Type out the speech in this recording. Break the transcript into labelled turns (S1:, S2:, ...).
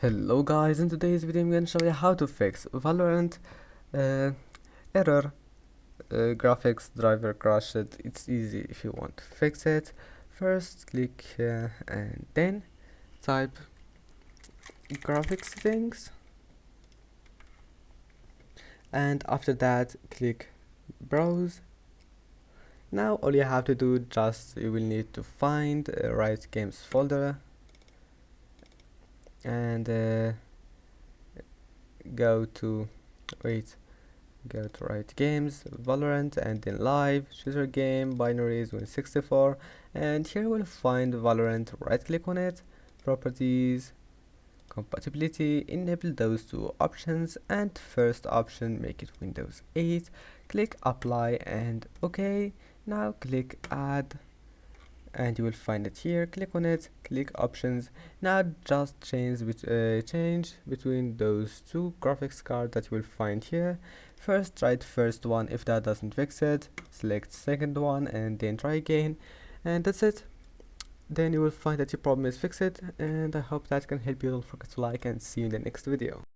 S1: Hello guys, in today's video I'm going to show you how to fix Valorant uh, error graphics driver crashed. It's easy. If you want to fix it, first click here and then type graphics settings, and after that click browse. Now all you have to do, just you will need to find right games folder and go to wait go to right games, Valorant, and then live, shooter game, binaries, Win64, and here we'll find Valorant. Right click on it, properties, compatibility, enable those two options, and first option make it Windows 8, click apply and OK. Now click add and you will find it here. Click on it, click options. Now just change between those two graphics cards that you will find here. First try the first one. If that doesn't fix it, select second one and then try again, and that's it. Then you will find that your problem is fixed, and I hope that can help you. Don't forget to like and see you in the next video.